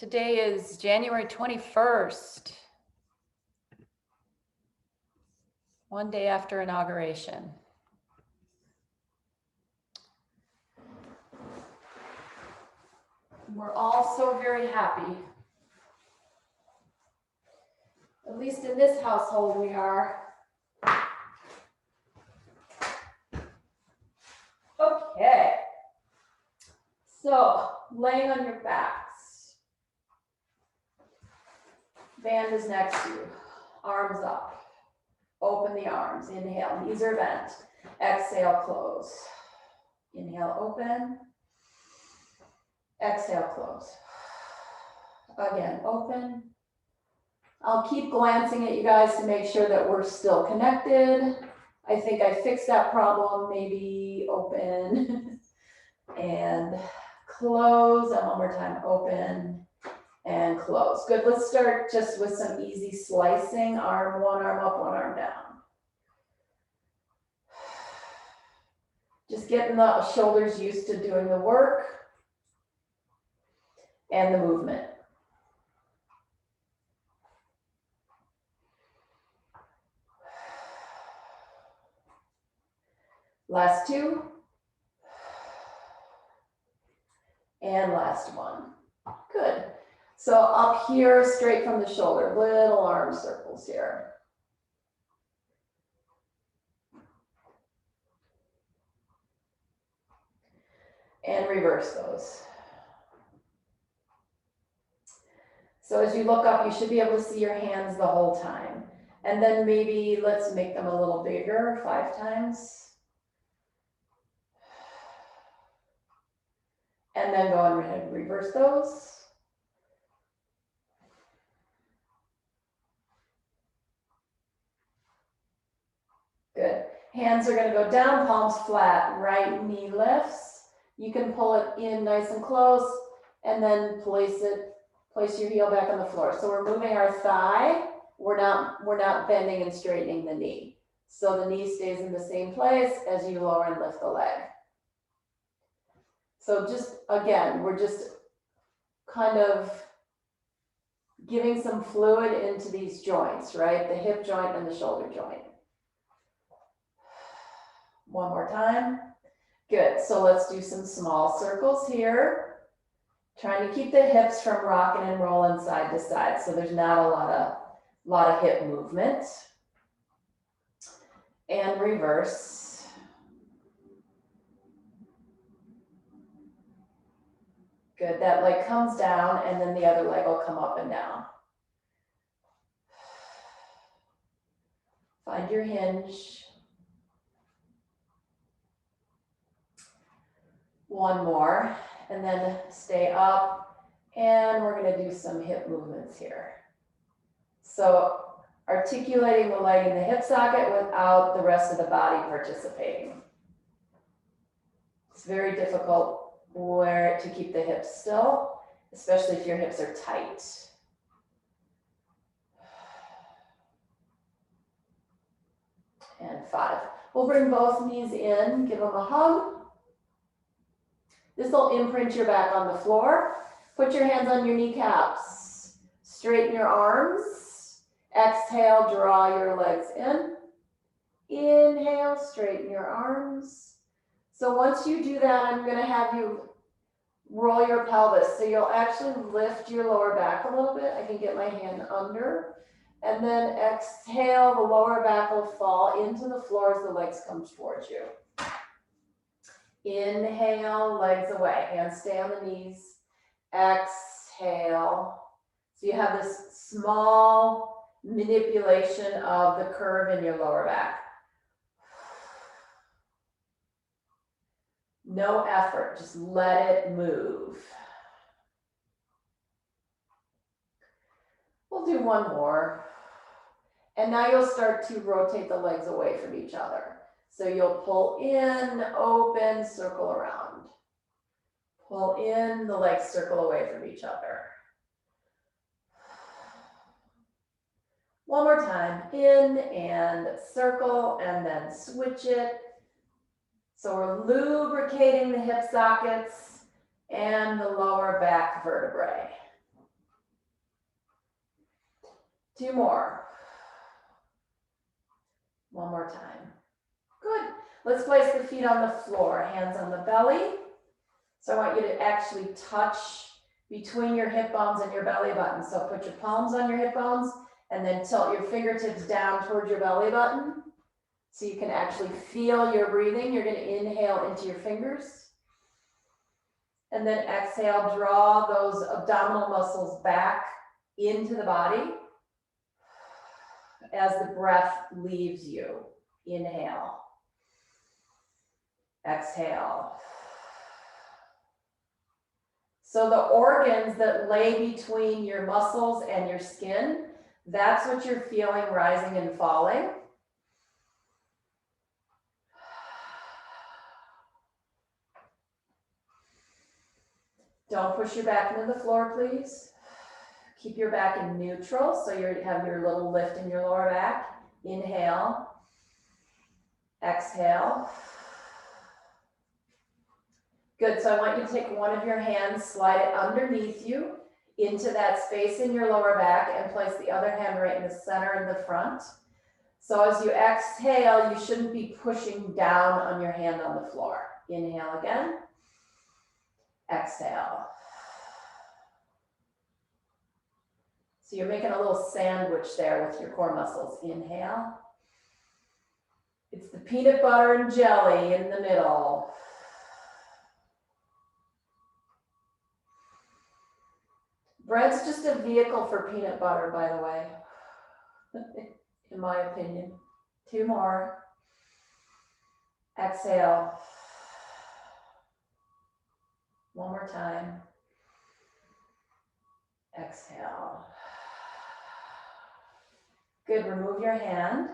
Today is January 21st, one day after inauguration. We're all so very happy. At least in this household we are. Okay. So, laying on your backs. Band is next to you. Arms up. Open the arms. Inhale, knees are bent. Exhale, close. Inhale, open. Exhale, close. Again, open. I'll keep glancing at you guys to make sure that we're still connected. I think I fixed that problem. Maybe open and close. And one more time, open and close. Good, let's start just with some easy slicing. Arm, one arm up, one arm down. Just getting the shoulders used to doing the work and the movement. Last two. And last one. Good. So up here, straight from the shoulder, little arm circles here. And reverse those. So as you look up, you should be able to see your hands the whole time. And then maybe let's make them a little bigger, 5 times. And then go ahead and reverse those. Good. Hands are going to go down, palms flat, right knee lifts. You can pull it in nice and close and then place your heel back on the floor. So we're moving our thigh. We're not bending and straightening the knee. So the knee stays in the same place as you lower and lift the leg. So just, again, we're just kind of giving some fluid into these joints, right? The hip joint and the shoulder joint. One more time. Good, so let's do some small circles here. Trying to keep the hips from rocking and rolling side to side, so there's not a lot of hip movement. And reverse. Good, that leg comes down and then the other leg will come up and down. Find your hinge. One more, and then stay up, and we're going to do some hip movements here. So articulating the leg in the hip socket without the rest of the body participating. It's very difficult to keep the hips still, especially if your hips are tight. And 5. We'll bring both knees in, give them a hug. This will imprint your back on the floor. Put your hands on your kneecaps. Straighten your arms. Exhale, draw your legs in. Inhale, straighten your arms. So once you do that, I'm going to have you roll your pelvis. So you'll actually lift your lower back a little bit. I can get my hand under. And then exhale, the lower back will fall into the floor as the legs come towards you. Inhale, legs away. Hands stay on the knees. Exhale. So you have this small manipulation of the curve in your lower back. No effort, just let it move. We'll do one more. And now you'll start to rotate the legs away from each other. So you'll pull in, open, circle around. Pull in, the legs circle away from each other. One more time, in and circle, and then switch it. So we're lubricating the hip sockets and the lower back vertebrae. 2 more. 1 more time. Good. Let's place the feet on the floor, hands on the belly. So I want you to actually touch between your hip bones and your belly button. So put your palms on your hip bones and then tilt your fingertips down towards your belly button so you can actually feel your breathing. You're going to inhale into your fingers. And then exhale, draw those abdominal muscles back into the body as the breath leaves you. Inhale. Exhale. So the organs that lay between your muscles and your skin, that's what you're feeling rising and falling. Don't push your back into the floor, please. Keep your back in neutral, so you have your little lift in your lower back. Inhale. Exhale. Good, so I want you to take one of your hands, slide it underneath you into that space in your lower back and place the other hand right in the center in the front. So as you exhale, you shouldn't be pushing down on your hand on the floor. Inhale again. Exhale. So you're making a little sandwich there with your core muscles. Inhale. It's the peanut butter and jelly in the middle. Bread's just a vehicle for peanut butter, by the way, in my opinion. 2 more. Exhale. 1 more time. Exhale. Good, remove your hand.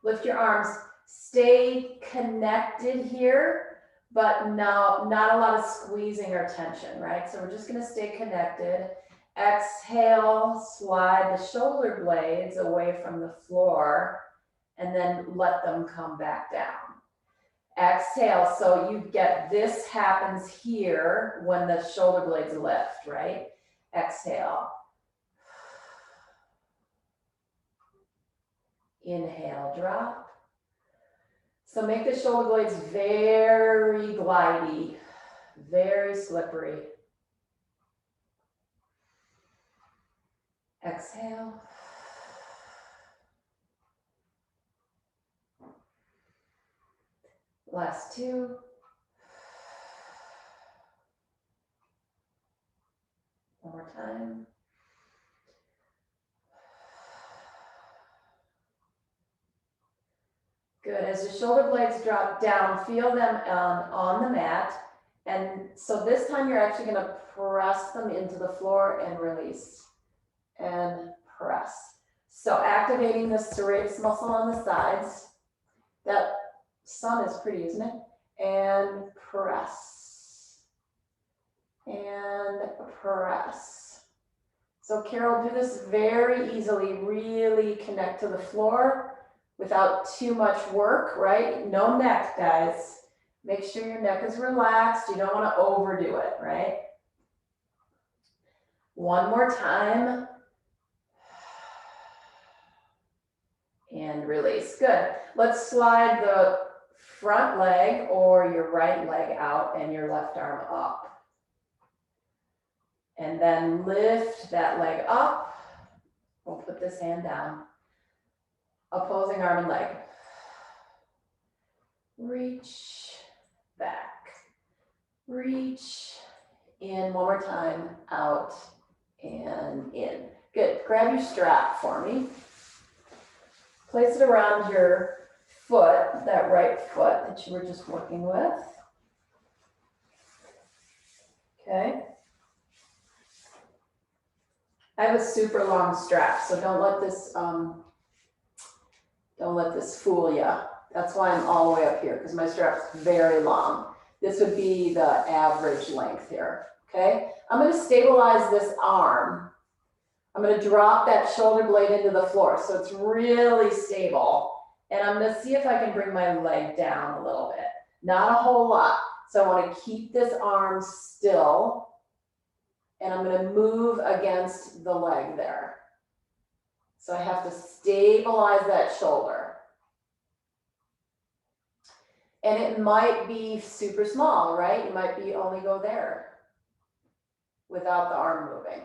Lift your arms. Stay connected here, but no, not a lot of squeezing or tension, right? So we're just gonna stay connected. Exhale, slide the shoulder blades away from the floor and then let them come back down. Exhale, so you get, this happens here when the shoulder blades lift, right? Exhale. Inhale, drop. So make the shoulder blades very glidey, very slippery. Exhale. Last 2. One more time. Good, as the shoulder blades drop down, feel them on the mat. And so this time you're actually gonna press them into the floor and release. And press. So activating the serratus muscle on the sides. That sun is pretty, isn't it? And press. And press. So Carol, do this very easily. Really connect to the floor without too much work, right? No neck, guys. Make sure your neck is relaxed. You don't want to overdo it, right? 1 more time. And release. Good. Let's slide the front leg or your right leg out and your left arm up. And then lift that leg up. We'll put this hand down. Opposing arm and leg. Reach back. Reach in. 1 more time. Out and in. Good. Grab your strap for me. Place it around your foot, that right foot that you were just working with. Okay. I have a super long strap, so don't let this fool you. That's why I'm all the way up here, because my strap's very long. This would be the average length here. Okay. I'm going to stabilize this arm. I'm going to drop that shoulder blade into the floor so it's really stable. And I'm going to see if I can bring my leg down a little bit. Not a whole lot. So I want to keep this arm still. And I'm going to move against the leg there. So I have to stabilize that shoulder. And it might be super small, right? You might be only go there without the arm moving.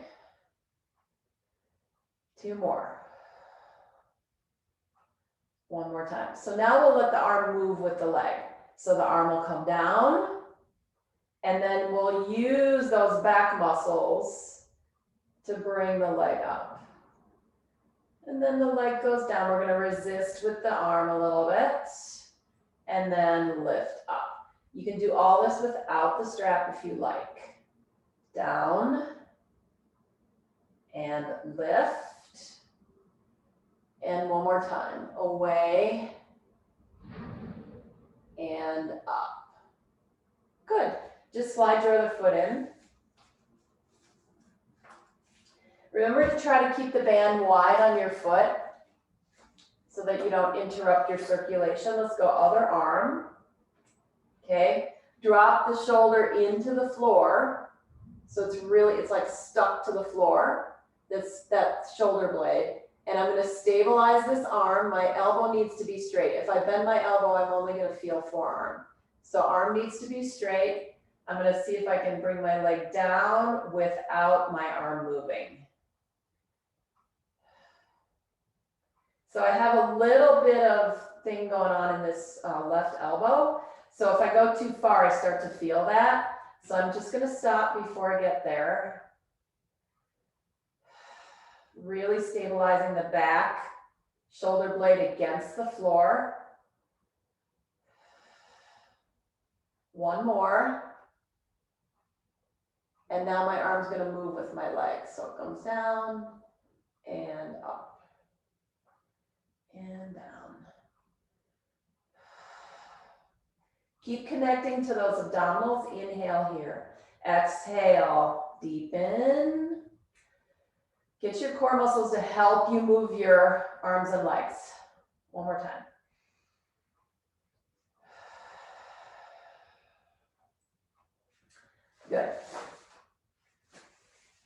2 more. 1 more time. So now we'll let the arm move with the leg. So the arm will come down, and then we'll use those back muscles to bring the leg up. And then the leg goes down. We're going to resist with the arm a little bit, and then lift up. You can do all this without the strap if you like. Down, and lift. And 1 more time. Away, and up. Good. Just slide your other foot in. Remember to try to keep the band wide on your foot so that you don't interrupt your circulation. Let's go other arm. Okay. Drop the shoulder into the floor. So it's like stuck to the floor. That shoulder blade. And I'm going to stabilize this arm. My elbow needs to be straight. If I bend my elbow, I'm only going to feel forearm. So arm needs to be straight. I'm going to see if I can bring my leg down without my arm moving. So I have a little bit of thing going on in this left elbow. So if I go too far, I start to feel that. So I'm just going to stop before I get there. Really stabilizing the back, shoulder blade against the floor. 1 more. And now my arm's going to move with my leg. So it comes down and up and down. Keep connecting to those abdominals. Inhale here. Exhale, deepen. Get your core muscles to help you move your arms and legs. 1 more time. Good.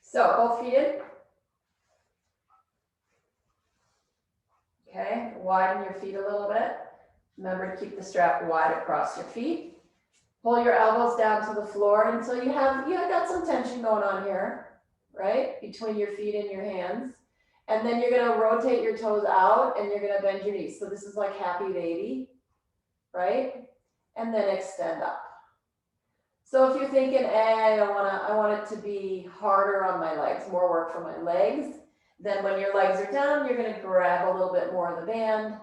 So both feet in. Okay, widen your feet a little bit. Remember to keep the strap wide across your feet. Pull your elbows down to the floor until you got some tension going on here, right? Between your feet and your hands. And then you're going to rotate your toes out and you're going to bend your knees. So this is like happy baby, right? And then extend up. So if you're thinking, I want it to be harder on my legs, more work for my legs, then when your legs are down, you're going to grab a little bit more of the band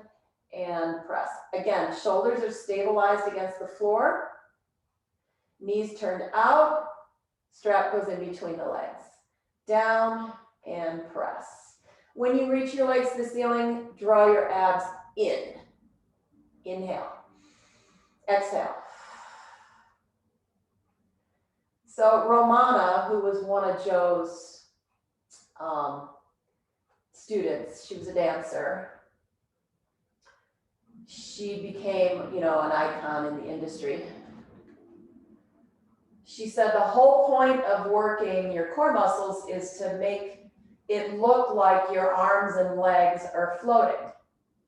and press. Again, shoulders are stabilized against the floor. Knees turned out, strap goes in between the legs. Down and press. When you reach your legs to the ceiling, draw your abs in. Inhale. Exhale. So Romana, who was one of Joe's students, she was a dancer. She became, an icon in the industry. She said the whole point of working your core muscles is to make it look like your arms and legs are floating,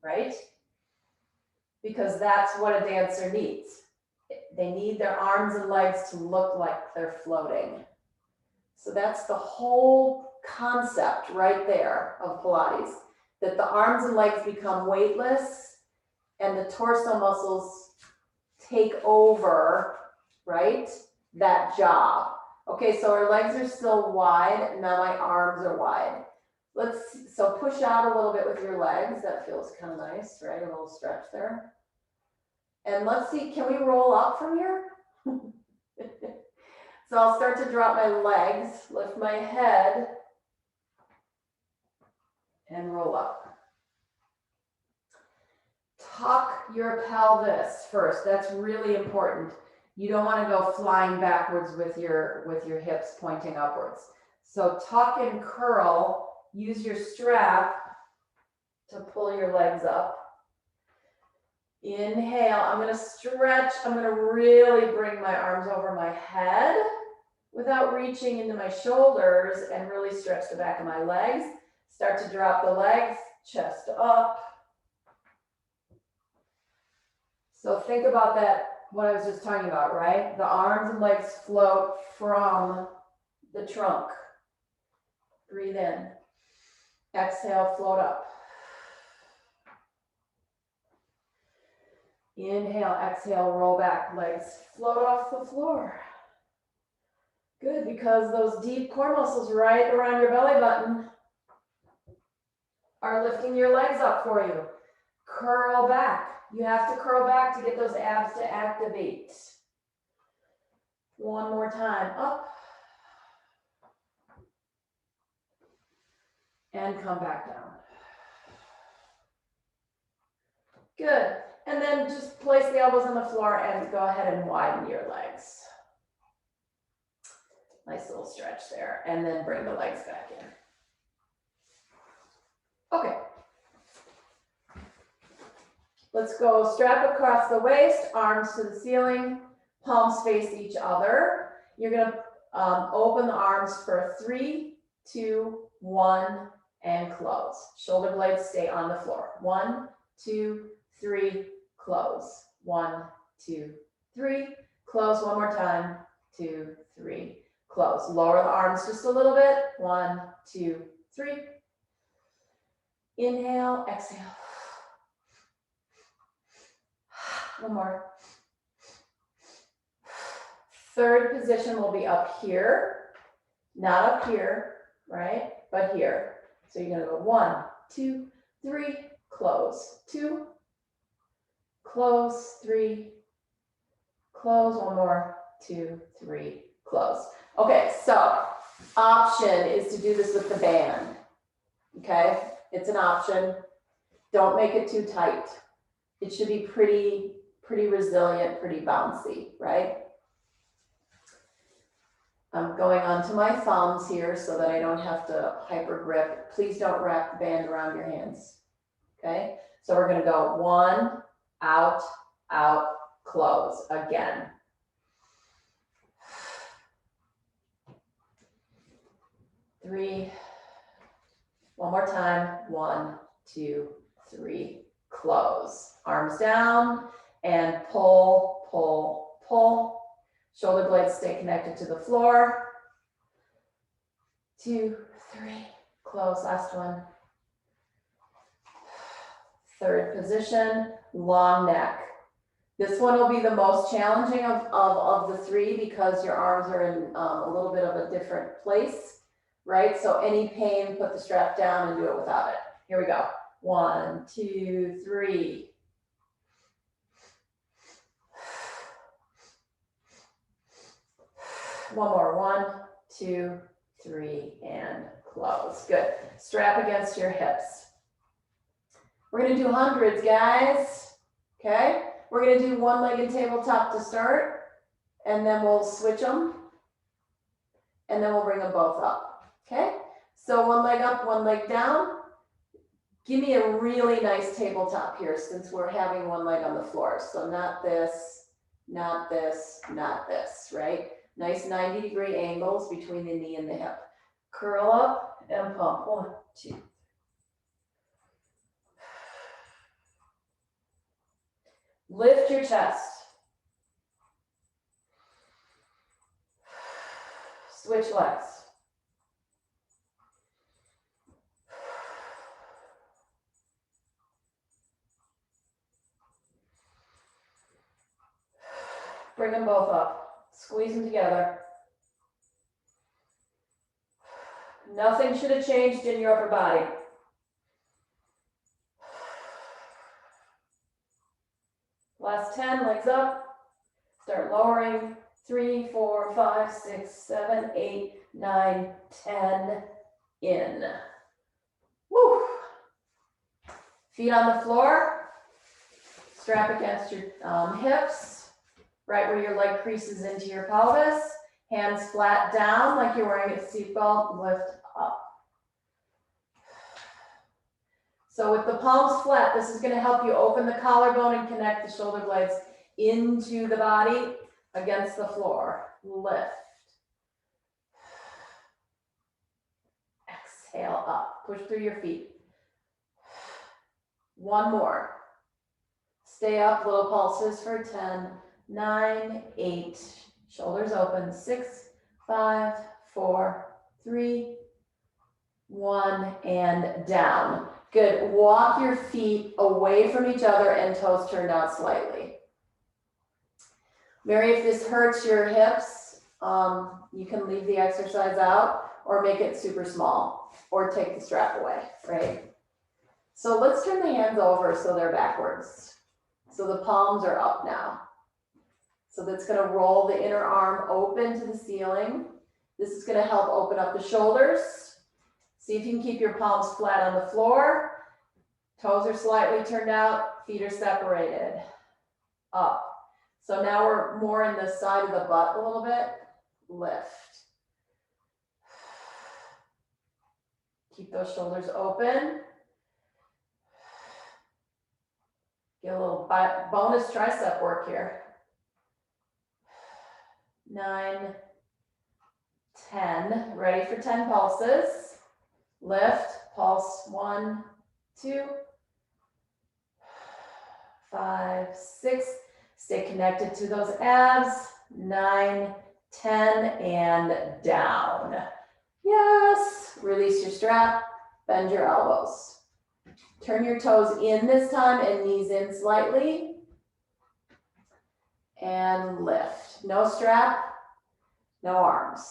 right? Because that's what a dancer needs. They need their arms and legs to look like they're floating. So that's the whole concept right there of Pilates, that the arms and legs become weightless and the torso muscles take over, right? That job. Okay, so our legs are still wide. Now my arms are wide. So push out a little bit with your legs. That feels kind of nice, right? A little stretch there. And let's see, can we roll up from here? So I'll start to drop my legs, lift my head, and roll up. Tuck your pelvis first. That's really important. You don't want to go flying backwards with your hips pointing upwards. So tuck and curl. Use your strap to pull your legs up. Inhale. I'm going to stretch. I'm going to really bring my arms over my head without reaching into my shoulders and really stretch the back of my legs. Start to drop the legs. chest up. So think about that, what I was just talking about, right? The arms and legs float from the trunk. Breathe in. Exhale, float up. Inhale, exhale, roll back, legs float off the floor. Good, because those deep core muscles right around your belly button are lifting your legs up for you. Curl back. You have to curl back to get those abs to activate. One more time, up. And come back down. Good. And then just place the elbows on the floor and go ahead and widen your legs. Nice little stretch there. And then bring the legs back in. Okay. Let's go strap across the waist, arms to the ceiling, palms face each other. You're going to open the arms for 3, 2, 1, and close. Shoulder blades stay on the floor. 1, 2, 3, close. 1, 2, 3, close. One more time. 2, 3, close. Lower the arms just a little bit. 1, 2, 3. Inhale, exhale. One more. Third position will be up here, not up here, right? But here. So you're gonna go 1, 2, 3, close. 2, close, 3, close. One more. 2, 3, close. Okay, so option is to do this with the band. Okay, it's an option. Don't make it too tight. It should be pretty resilient, pretty bouncy, right? I'm going onto my thumbs here so that I don't have to hyper grip. Please don't wrap the band around your hands, okay? So we're gonna go 1, out, out, close, again. 3, one more time, 1, 2, 3, close. Arms down and pull, pull, pull. Shoulder blades stay connected to the floor. 2, 3, close, last one. Third position, long neck. This one will be the most challenging of the 3 because your arms are in a little bit of a different place, right? So any pain, put the strap down and do it without it. Here we go. 1, 2, 3. One more. 1, 2, 3, and close. Good. Strap against your hips. We're going to do hundreds, guys. Okay? We're going to do one-legged tabletop to start, and then we'll switch them, and then we'll bring them both up. Okay? So one leg up, one leg down. Give me a really nice tabletop here since we're having one leg on the floor. So not this, not this, not this, right? Nice 90-degree angles between the knee and the hip. Curl up and pump. 1, 2. Lift your chest. Switch legs. Bring them both up. Squeeze them together. Nothing should have changed in your upper body. Last 10, legs up. Start lowering. 3, 4, 5, 6, 7, 8, 9, 10. In. Woo. Feet on the floor. Strap against your hips, right where your leg creases into your pelvis. Hands flat down like you're wearing a seatbelt. Lift up. So with the palms flat, this is going to help you open the collarbone and connect the shoulder blades into the body against the floor. Lift. Exhale up. Push through your feet. One more. Stay up, little pulses for 10, 9, 8, shoulders open, 6, 5, 4, 3, 1, and down. Good. Walk your feet away from each other and toes turned out slightly. Mary, if this hurts your hips, you can leave the exercise out or make it super small or take the strap away, right? So let's turn the hands over so they're backwards. So the palms are up now. So that's going to roll the inner arm open to the ceiling. This is going to help open up the shoulders. See if you can keep your palms flat on the floor. Toes are slightly turned out, feet are separated. Up. So now we're more in the side of the butt a little bit. Lift. Keep those shoulders open. Get a little bonus tricep work here. 9, 10. Ready for 10 pulses. Lift, pulse 1, 2, 5, 6. Stay connected to those abs. 9, 10, and down. Yes. Release your strap. Bend your elbows. Turn your toes in this time and knees in slightly. And lift. No strap, no arms.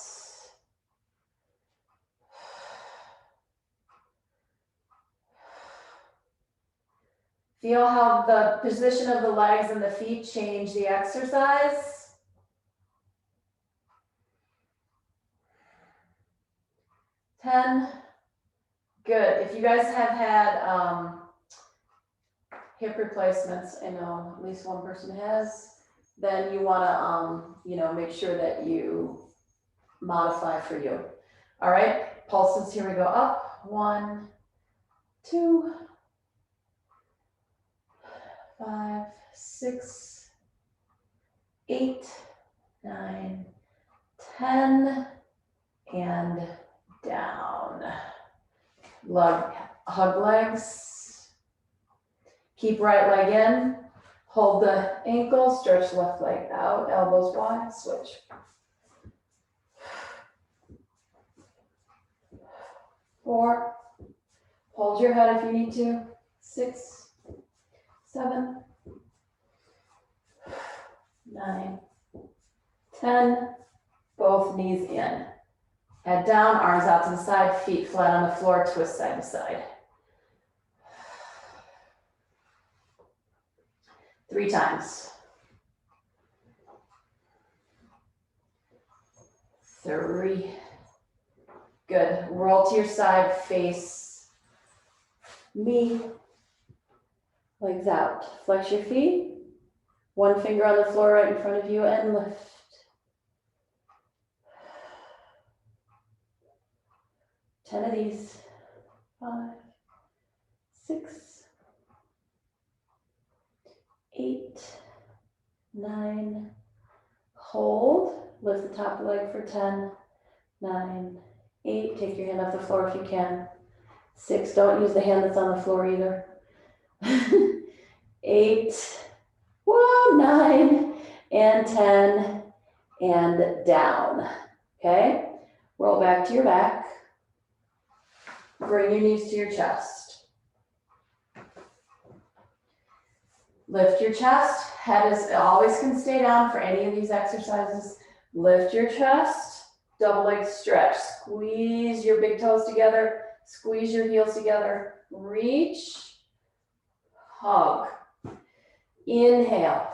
Feel how the position of the legs and the feet change the exercise. Ten. Good. If you guys have had hip replacements, I know at least one person has, then you want to, make sure that you modify for you. All right, pulses, here we go. Up, 1, 2, 5, 6, 8, 9, 10, and down. Hug legs. Keep right leg in. Hold the ankle, stretch left leg out, elbows wide, switch. 4. Hold your head if you need to. 6, 7, 9, 10. Both knees in. Head down, arms out to the side, feet flat on the floor, twist side to side. 3 times. 3. Good. Roll to your side, face me. Legs out. Flex your feet. One finger on the floor right in front of you and lift. 10 of these. 5, 6, 8, 9. Hold. Lift the top leg for 10, 9, 8. Take your hand off the floor if you can. 6. Don't use the hand that's on the floor either. 8. Whoa, 9 and 10 and down. Okay. Roll back to your back. Bring your knees to your chest. Lift your chest. Head is always can stay down for any of these exercises. Lift your chest. Double leg stretch. Squeeze your big toes together. Squeeze your heels together. Reach. Hug. Inhale.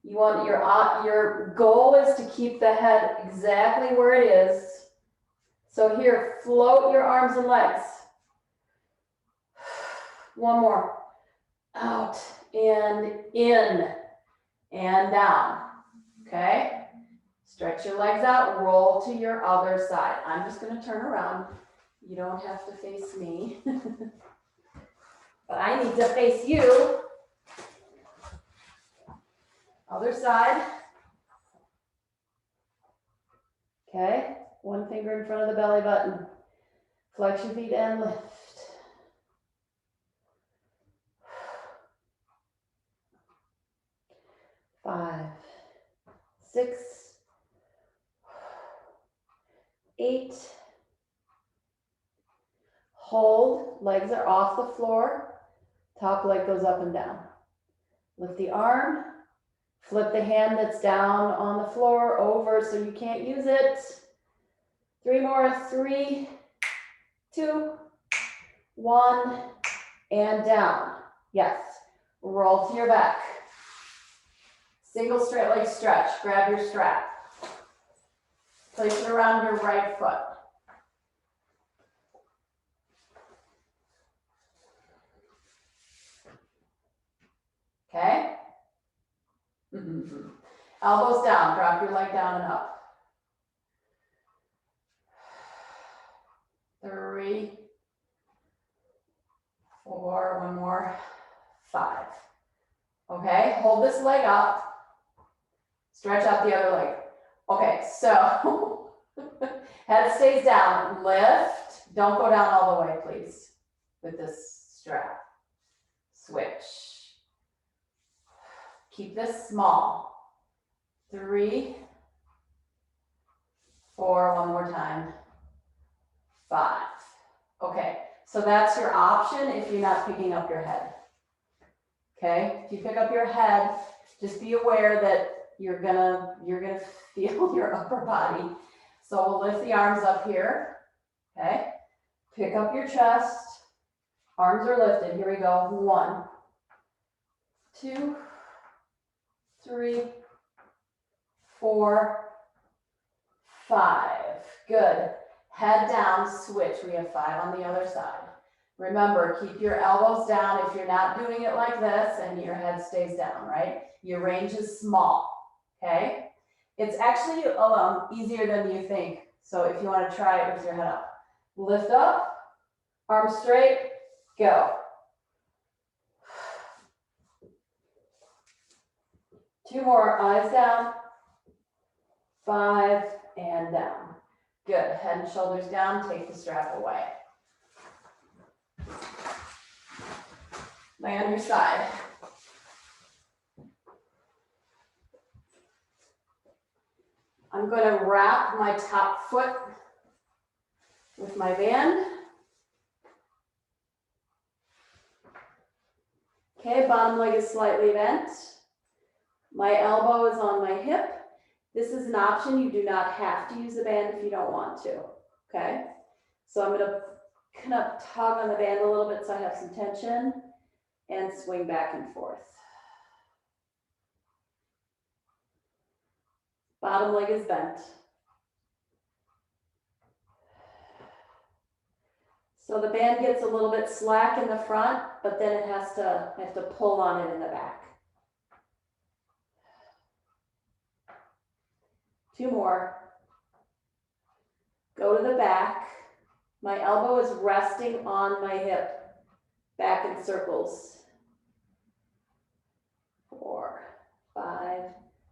You want your goal is to keep the head exactly where it is. So here, float your arms and legs. One more. Out and in and down. Okay? Stretch your legs out, roll to your other side. I'm just going to turn around. You don't have to face me. But I need to face you. Other side. Okay? One finger in front of the belly button. Flex your feet and lift. 6, 8. Hold, legs are off the floor. Top leg goes up and down. Lift the arm, flip the hand that's down on the floor over so you can't use it. 3 more, 3, 2, 1, and down. Yes, roll to your back. Single straight leg stretch, grab your strap. Place it around your right foot. Okay? Elbows down, drop your leg down and up. 3, 4, 1 more, 5. Okay, hold this leg up. Stretch out the other leg. Okay, so head stays down, lift. Don't go down all the way, please, with this strap. Switch. Keep this small. 3, 4, 1 more time. 5. Okay, so that's your option if you're not picking up your head. Okay, if you pick up your head, just be aware that you're gonna feel your upper body. So we'll lift the arms up here. Okay, pick up your chest. Arms are lifted. Here we go. 1, 2, 3, 4, 5. Good. Head down, switch. We have 5 on the other side. Remember, keep your elbows down if you're not doing it like this and your head stays down, right? Your range is small, okay? It's actually easier than you think. So if you want to try it with your head up. Lift up, arms straight, go. 2 more, eyes down. 5, and down. Good, head and shoulders down, take the strap away. Lay on your side. I'm going to wrap my top foot with my band. Okay, bottom leg is slightly bent. My elbow is on my hip. This is an option. You do not have to use the band if you don't want to, okay? So I'm going to kind of tug on the band a little bit so I have some tension and swing back and forth. Bottom leg is bent. So the band gets a little bit slack in the front, but then I have to pull on it in the back. 2 more. Go to the back. My elbow is resting on my hip. Back in circles. 4, 5,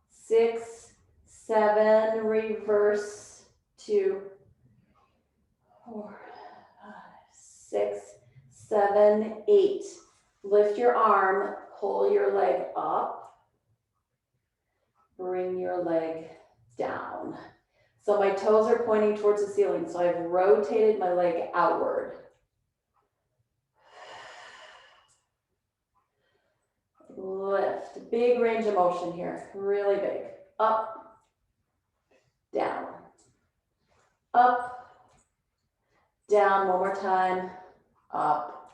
6, 7, reverse 2, 4, 5, 6, 7, 8. Lift your arm, pull your leg up, bring your leg down. So my toes are pointing towards the ceiling, so I've rotated my leg outward. Lift, big range of motion here, really big. Up, down, up, down, one more time, up,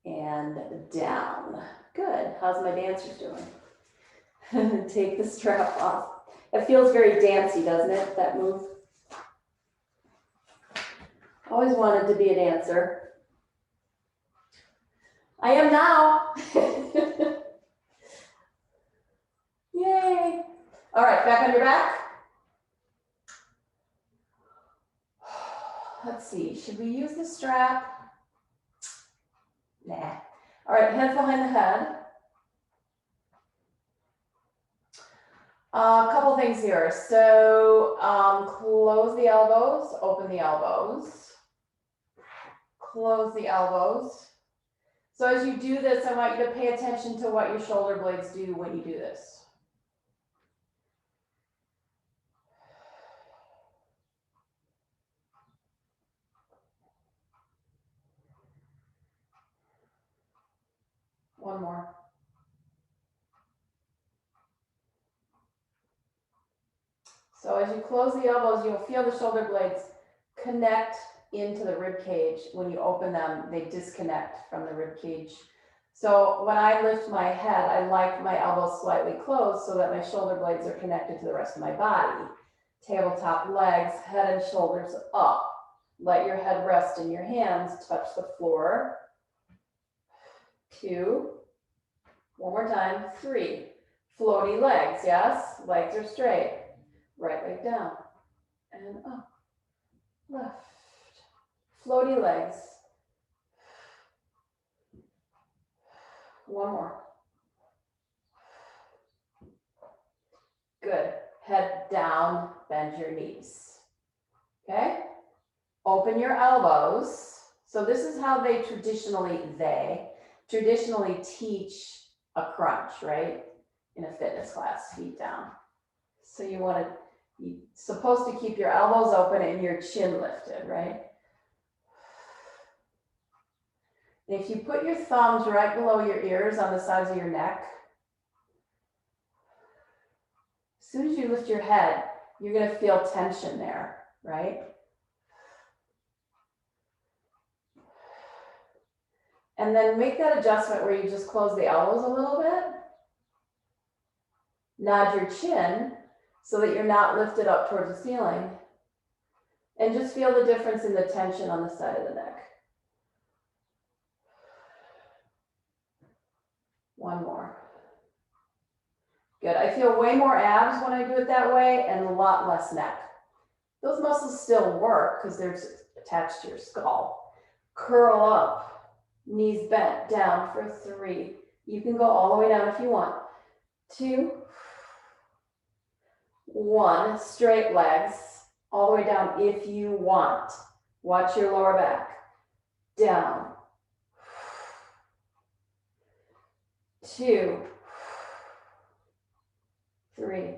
and down. Good, how's my dancers doing? Take the strap off. It feels very dancey, doesn't it, that move? Always wanted to be a dancer. I am now. Yay. All right, back on your back. Let's see, should we use the strap? Nah. All right, hands behind the head. A couple things here. So close the elbows, open the elbows. Close the elbows. So as you do this, I want you to pay attention to what your shoulder blades do when you do this. One more. So as you close the elbows, you'll feel the shoulder blades connect into the rib cage. When you open them, they disconnect from the rib cage. So when I lift my head, I like my elbows slightly closed so that my shoulder blades are connected to the rest of my body. Tabletop legs, head and shoulders up. Let your head rest in your hands, touch the floor. 2, one more time, 3. Floaty legs, yes? Legs are straight. Right leg down and up, left. Floaty legs. One more. Good. Head down, bend your knees. Okay? Open your elbows. So this is how they traditionally teach a crunch, right? In a fitness class, feet down. So you're supposed to keep your elbows open and your chin lifted, right? And if you put your thumbs right below your ears on the sides of your neck, as soon as you lift your head, you're going to feel tension there, right? And then make that adjustment where you just close the elbows a little bit. Nod your chin so that you're not lifted up towards the ceiling. And just feel the difference in the tension on the side of the neck. One more. Good. I feel way more abs when I do it that way and a lot less neck. Those muscles still work because they're attached to your skull. Curl up, knees bent down for 3. You can go all the way down if you want. 2, 1. Straight legs, all the way down if you want. Watch your lower back. Down. 2, 3.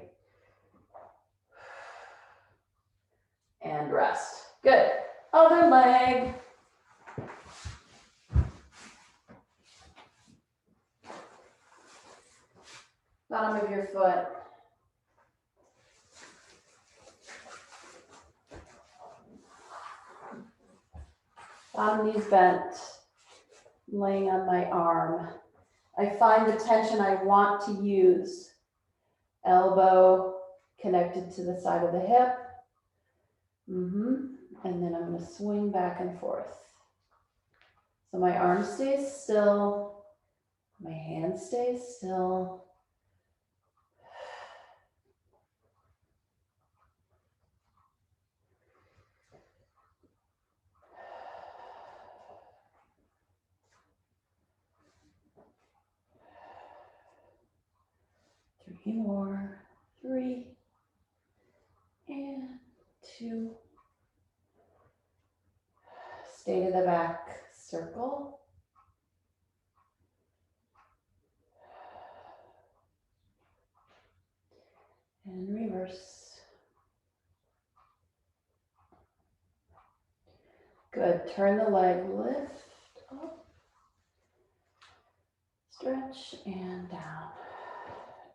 And rest. Good. Other leg. Bottom of your foot. Bottom knees bent. Laying on my arm. I find the tension I want to use. Elbow connected to the side of the hip. And then I'm going to swing back and forth. So my arm stays still. My hand stays still. Three more. 3 and 2. Stay to the back circle. And reverse. Good. Turn the leg, lift up, stretch, and down,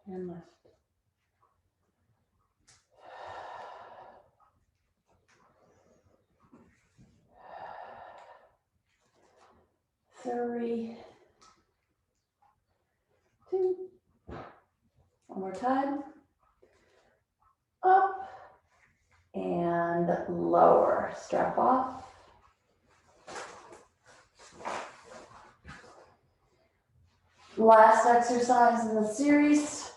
and lift. Three, 2. One more time. Up and lower. Strap off. Last exercise in the series.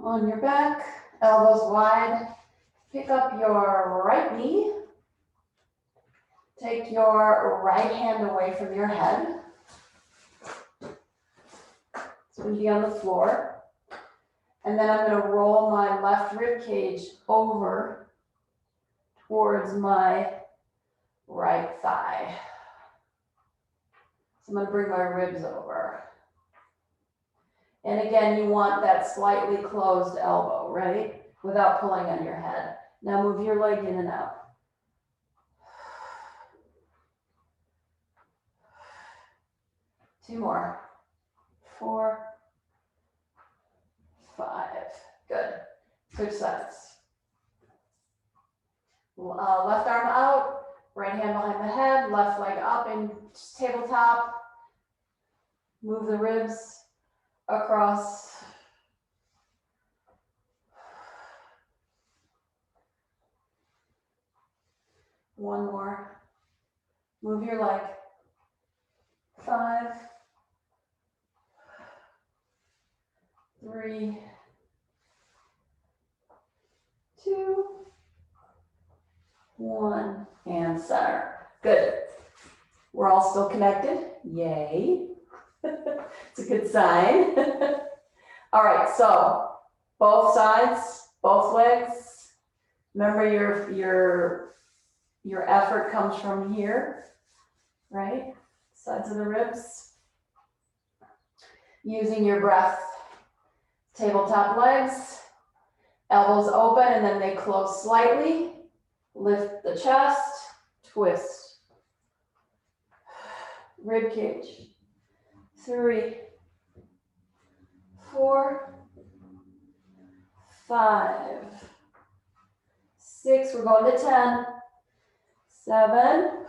On your back, elbows wide. Pick up your right knee. Take your right hand away from your head. It's going to be on the floor. And then I'm going to roll my left rib cage over towards my right thigh. So I'm going to bring my ribs over. And again, you want that slightly closed elbow, right? Without pulling on your head. Now move your leg in and out. 2 more. 4, 5. Good. Switch sides. Left arm out, right hand behind the head, left leg up in tabletop. Move the ribs across. One more. Move your leg. 5, 3, 2, 1, and center. Good. We're all still connected. Yay. It's a good sign. All right, so both sides, both legs. Remember your effort comes from here, right? Sides of the ribs. Using your breath. Tabletop legs, elbows open, and then they close slightly. Lift the chest, twist. Rib cage. 3, 4, 5, 6. We're going to 10. 7.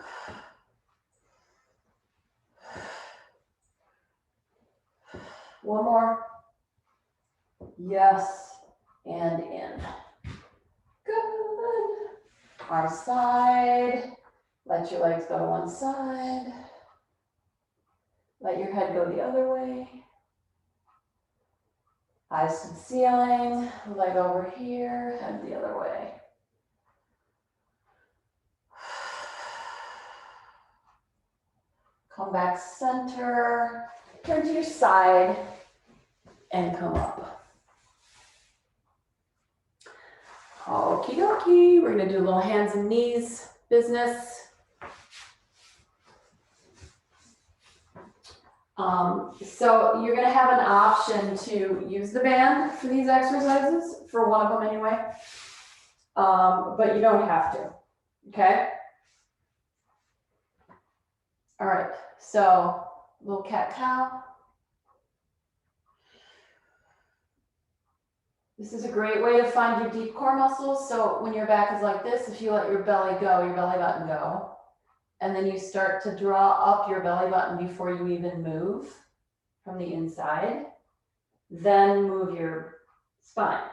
1 more. Yes, and in. Good. Arm side. Let your legs go to one side. Let your head go the other way. Eyes to the ceiling. Leg over here, head the other way. Come back center. Turn to your side and come up. Okie dokie, we're gonna do a little hands and knees business. So you're gonna have an option to use the band for these exercises, for one of them anyway, but you don't have to, okay? All right, so little cat-cow. This is a great way to find your deep core muscles. So when your back is like this, if you let your belly go, your belly button go, and then you start to draw up your belly button before you even move from the inside, then move your spine.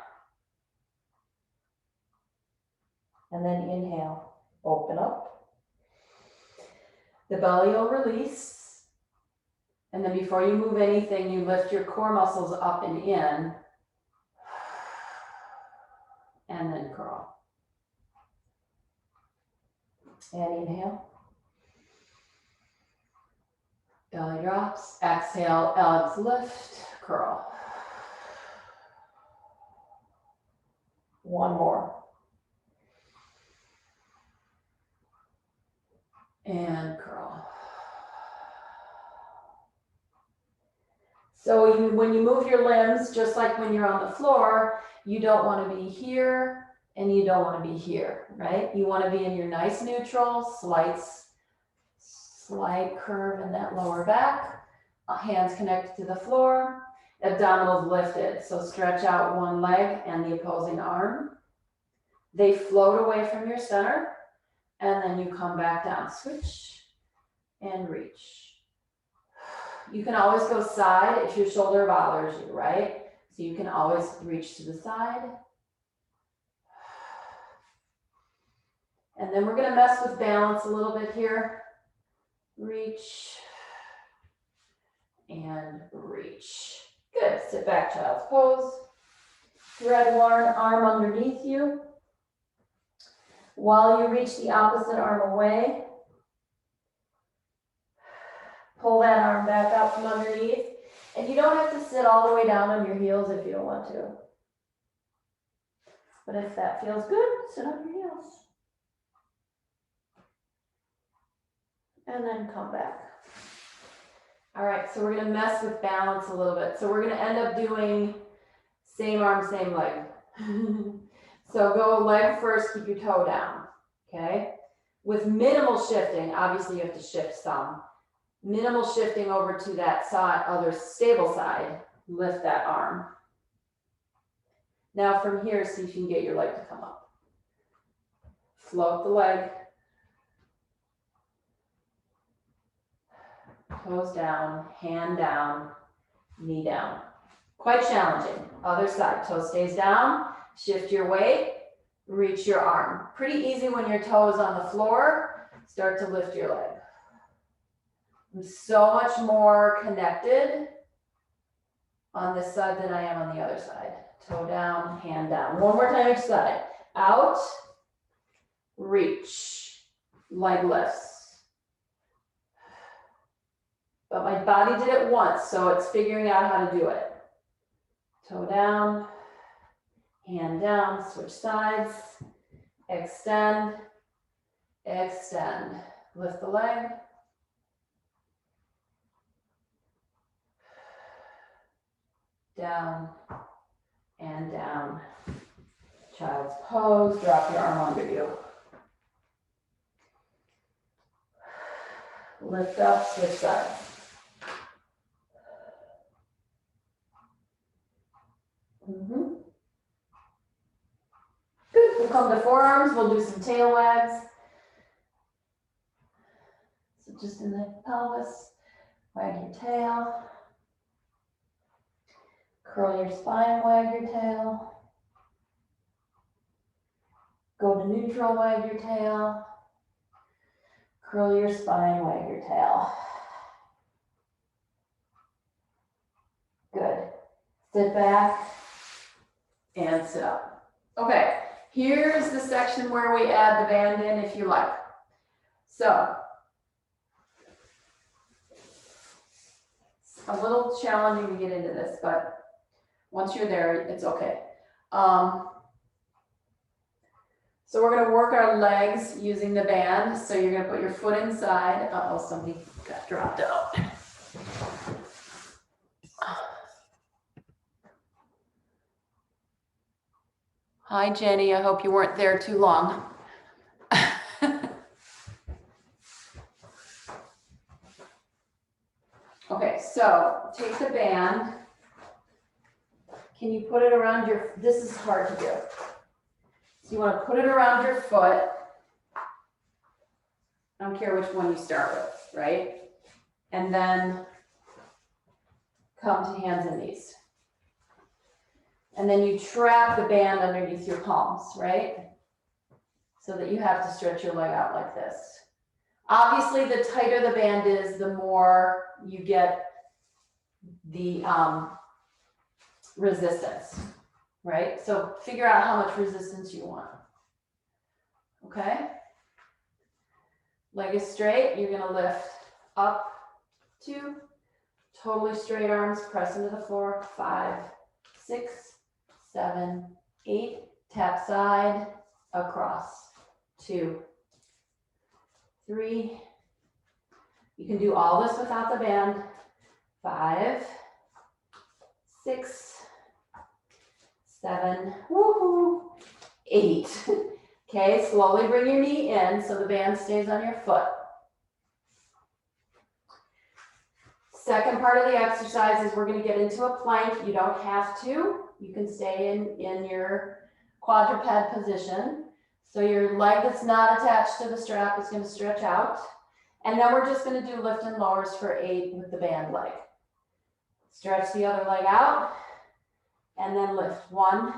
And then inhale, open up. The belly will release. And then before you move anything, you lift your core muscles up and in. And then curl. And inhale. Belly drops. Exhale, elbows lift, curl. 1 more. And curl. So when you move your limbs, just like when you're on the floor, you don't want to be here and you don't want to be here, right? You want to be in your nice neutral, slight curve in that lower back, hands connected to the floor, abdominals lifted. So stretch out one leg and the opposing arm. They float away from your center, and then you come back down. Switch and reach. You can always go side if your shoulder bothers you, right? So you can always reach to the side. And then we're going to mess with balance a little bit here. Reach and reach. Good. Sit back, child's pose. Thread one arm underneath you. While you reach the opposite arm away, pull that arm back up from underneath. And you don't have to sit all the way down on your heels if you don't want to. But if that feels good, sit on your heels. And then come back. All right, so we're gonna mess with balance a little bit. So we're gonna end up doing same arm, same leg. So go leg first, keep your toe down, okay? With minimal shifting, obviously you have to shift some. Minimal shifting over to that side, other stable side. Lift that arm. Now from here, see if you can get your leg to come up. Float the leg. Toes down, hand down, knee down. Quite challenging. Other side, toe stays down, shift your weight, reach your arm. Pretty easy when your toe is on the floor. Start to lift your leg. I'm so much more connected on this side than I am on the other side. Toe down, hand down. One more time each side. Out, reach, leg lifts. But my body did it once, so it's figuring out how to do it. Toe down, hand down, switch sides, extend, extend. Lift the leg. Down and down. Child's pose, drop your arm under you. Lift up, switch sides. Good, we'll come to forearms, we'll do some tail wags. So just in the pelvis, wag your tail. Curl your spine, wag your tail. Go to neutral, wag your tail. Curl your spine, wag your tail. Good. Sit back and sit up. Okay, here's the section where we add the band in if you like. So, it's a little challenging to get into this, but once you're there, it's okay. So we're gonna work our legs using the band. So you're gonna put your foot inside. Uh-oh, somebody got dropped out. Hi, Jenny, I hope you weren't there too long. Okay, so take the band. Can you put it around your, this is hard to do. So you want to put it around your foot. I don't care which one you start with, right? And then come to hands and knees. And then you trap the band underneath your palms, right? So that you have to stretch your leg out like this. Obviously, the tighter the band is, the more you get the resistance, right? So figure out how much resistance you want. Okay? Leg is straight. You're going to lift up, 2, totally straight arms, press into the floor, 5, 6, 7, 8, tap side, across, 2, 3. You can do all this without the band. 5, 6, 7, woohoo, 8. Okay, slowly bring your knee in so the band stays on your foot. Second part of the exercise is we're going to get into a plank. You don't have to. You can stay in your quadruped position. So your leg that's not attached to the strap is going to stretch out. And then we're just going to do lift and lowers for 8 with the band leg. Stretch the other leg out and then lift. 1,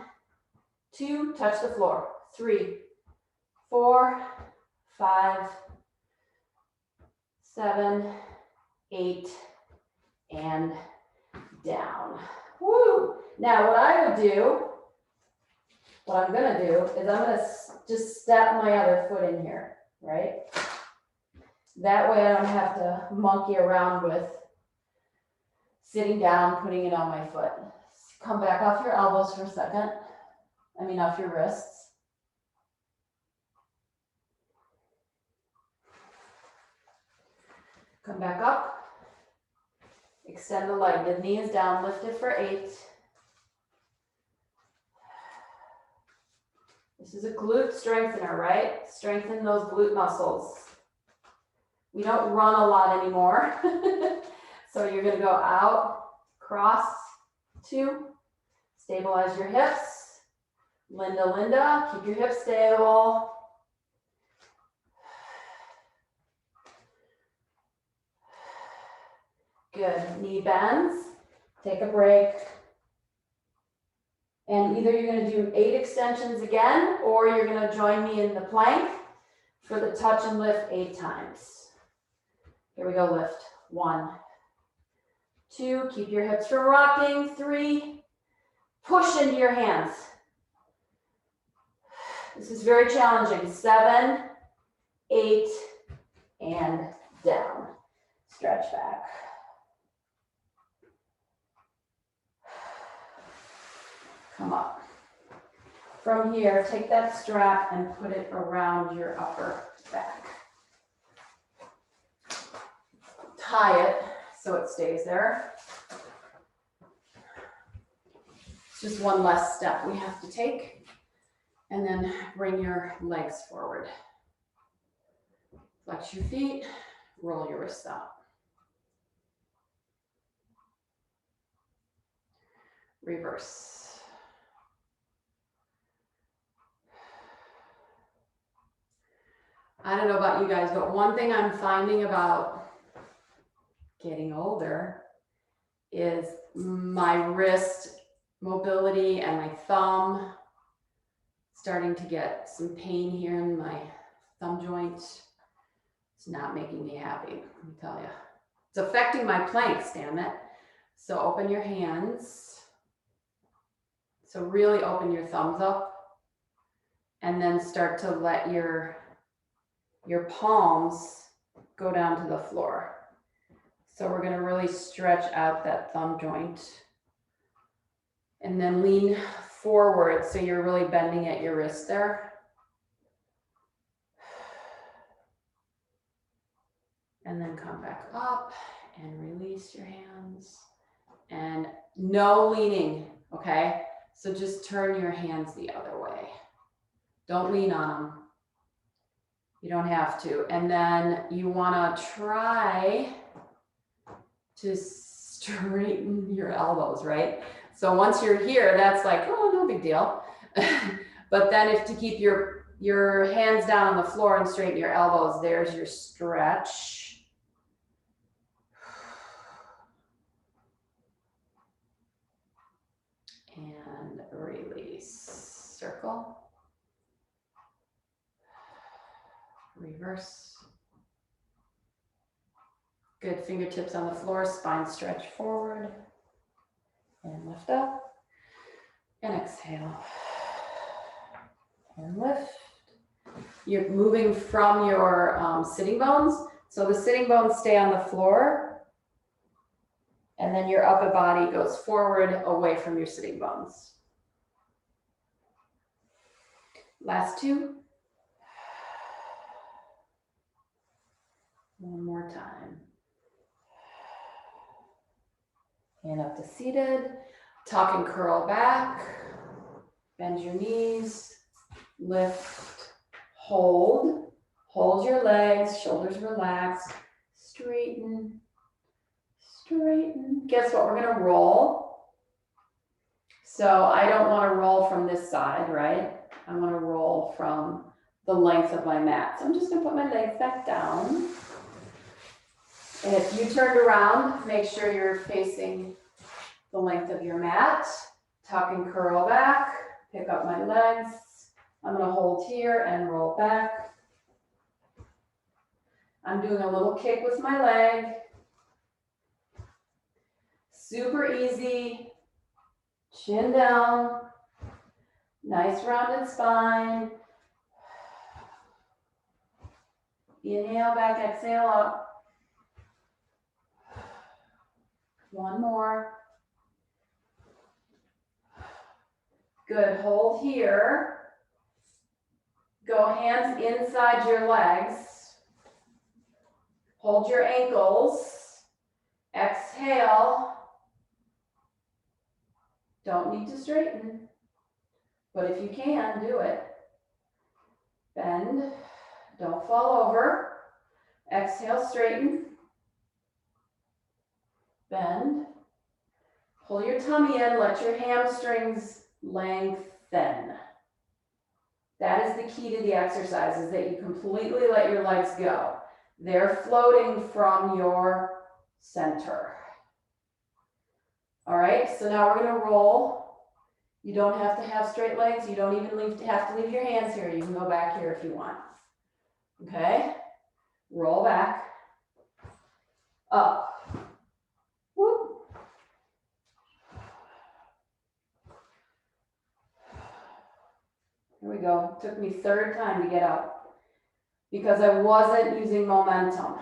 2, touch the floor. 3, 4, 5, 7, 8, and down. Woo! Now what I would do, what I'm gonna do is I'm gonna just step my other foot in here, right? That way I don't have to monkey around with sitting down, putting it on my foot. Come back off your elbows for a second. Off your wrists. Come back up. Extend the leg. The knee is down. Lift it for 8. This is a glute strengthener, right? Strengthen those glute muscles. We don't run a lot anymore. So you're gonna go out, cross, 2, stabilize your hips. Linda, Linda, keep your hips stable. Good, knee bends, take a break. And either you're gonna do 8 extensions again, or you're gonna join me in the plank for the touch and lift 8 times. Here we go, lift. 1, 2, keep your hips from rocking. 3, push into your hands. This is very challenging. 7, 8, and down. Stretch back. Come up. From here, take that strap and put it around your upper back. Tie it so it stays there. It's just one less step we have to take. And then bring your legs forward. Flex your feet, roll your wrists out. Reverse. I don't know about you guys, but one thing I'm finding about getting older is my wrist mobility and my thumb starting to get some pain here in my thumb joint. It's not making me happy, let me tell you. It's affecting my planks, damn it. So open your hands. So really open your thumbs up and then start to let your palms go down to the floor. So we're gonna really stretch out that thumb joint and then lean forward so you're really bending at your wrist there. And then come back up and release your hands. And no leaning, okay? So just turn your hands the other way. Don't lean on them. You don't have to. And then you wanna try to straighten your elbows, right? So once you're here, that's like, oh, no big deal. But then if to keep your hands down on the floor and straighten your elbows, there's your stretch. And release. Circle. Reverse. Good, fingertips on the floor, spine stretch forward. And lift up. And exhale. And lift. You're moving from your sitting bones. So the sitting bones stay on the floor. And then your upper body goes forward away from your sitting bones. Last 2. One more time. And up to seated. Tuck and curl back. Bend your knees. Lift. Hold. Hold your legs. Shoulders relaxed. Straighten. Straighten. Guess what? We're going to roll. So I don't want to roll from this side, right? I want to roll from the length of my mat. So I'm just going to put my legs back down. And if you turned around, make sure you're facing the length of your mat. Tuck and curl back. Pick up my legs. I'm going to hold here and roll back. I'm doing a little kick with my leg. Super easy. Chin down. Nice rounded spine. Inhale back, exhale up. One more. Good, hold here. Go hands inside your legs. Hold your ankles. Exhale. Don't need to straighten, but if you can, do it. Bend, don't fall over. Exhale, straighten. Bend. Pull your tummy in, let your hamstrings lengthen. That is the key to the exercise, is that you completely let your legs go. They're floating from your center. All right, so now we're gonna roll. You don't have to have straight legs. You don't even have to leave your hands here. You can go back here if you want. Okay, roll back, up, whoop. Here we go. Took me third time to get up because I wasn't using momentum.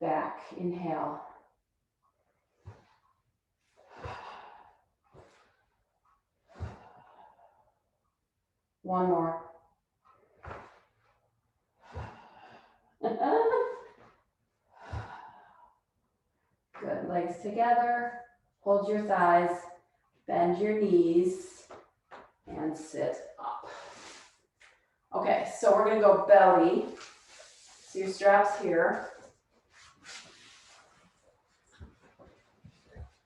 Back, inhale. One more. Good, legs together. Hold your thighs, bend your knees, and sit up. Okay, so we're gonna go belly. So your strap's here.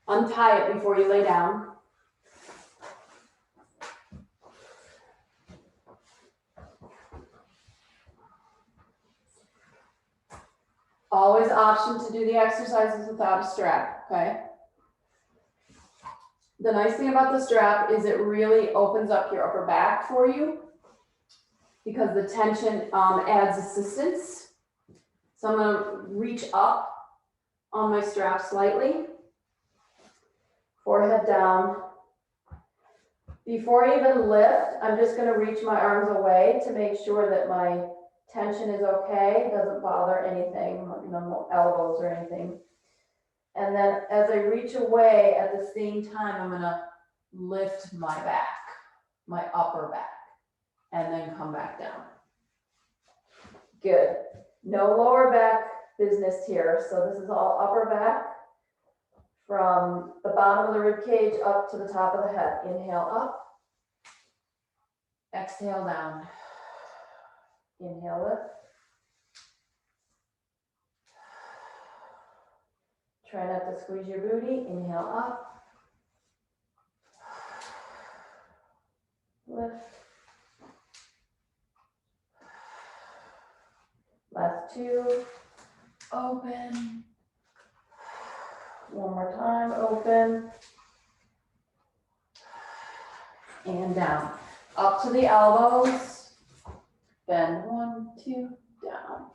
Untie it before you lay down. Always option to do the exercises without a strap, okay? The nice thing about the strap is it really opens up your upper back for you because the tension adds assistance. So I'm gonna reach up on my strap slightly. Forehead down. Before I even lift, I'm just gonna reach my arms away to make sure that my tension is okay, doesn't bother anything, no elbows or anything. And then as I reach away at the same time, I'm gonna lift my back, my upper back, and then come back down. Good. No lower back business here. So this is all upper back from the bottom of the rib cage up to the top of the head. Inhale up. Exhale down. Inhale lift. Try not to squeeze your booty. Inhale up. Lift. Last two. Open. One more time. Open. And down. Up to the elbows. Bend. 1, 2, down.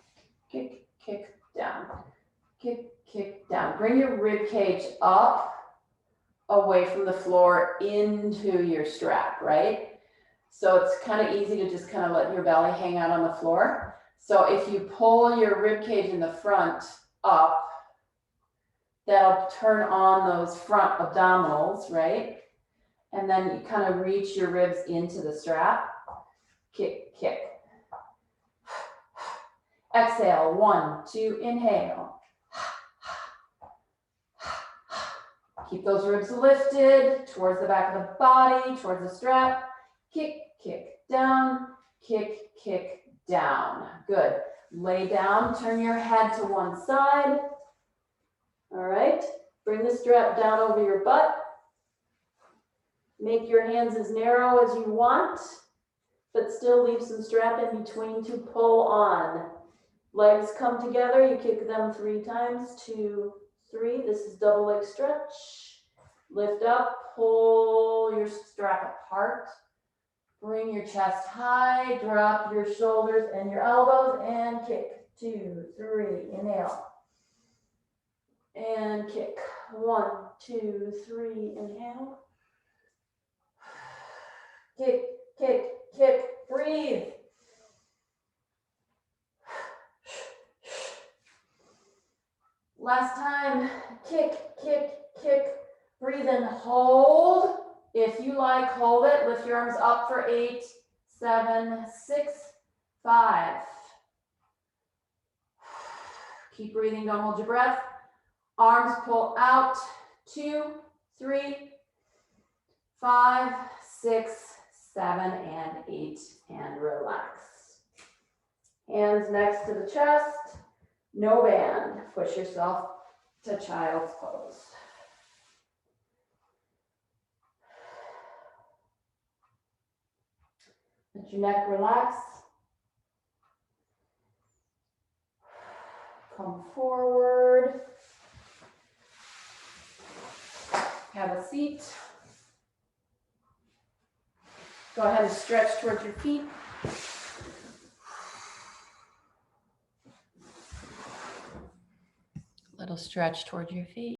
Kick, kick, down. Kick, kick, down. Bring your rib cage up, away from the floor into your strap, right? So it's kind of easy to just kind of let your belly hang out on the floor. So if you pull your rib cage in the front up, that'll turn on those front abdominals, right? And then you kind of reach your ribs into the strap. Kick, kick. Exhale, 1, 2, inhale. Keep those ribs lifted towards the back of the body, towards the strap. Kick, kick, down, kick, kick, down. Good. Lay down, turn your head to one side. All right. Bring the strap down over your butt. Make your hands as narrow as you want, but still leave some strap in between to pull on. Legs come together, you kick them 3 times, 2, 3. This is double leg stretch. Lift up, pull your strap apart. Bring your chest high, drop your shoulders and your elbows, and kick. 2, 3, inhale. And kick. 1, 2, 3, inhale. Kick, kick, kick, breathe. Last time, kick, kick, kick, breathe in, hold. If you like, hold it. Lift your arms up for 8, 7, 6, 5. Keep breathing, don't hold your breath. Arms pull out, 2, 3, 5, 6, 7, and 8, and relax. Hands next to the chest, no band. Push yourself to child's pose. Let your neck relax. Come forward. Have a seat. Go ahead and stretch towards your feet. Little stretch towards your feet.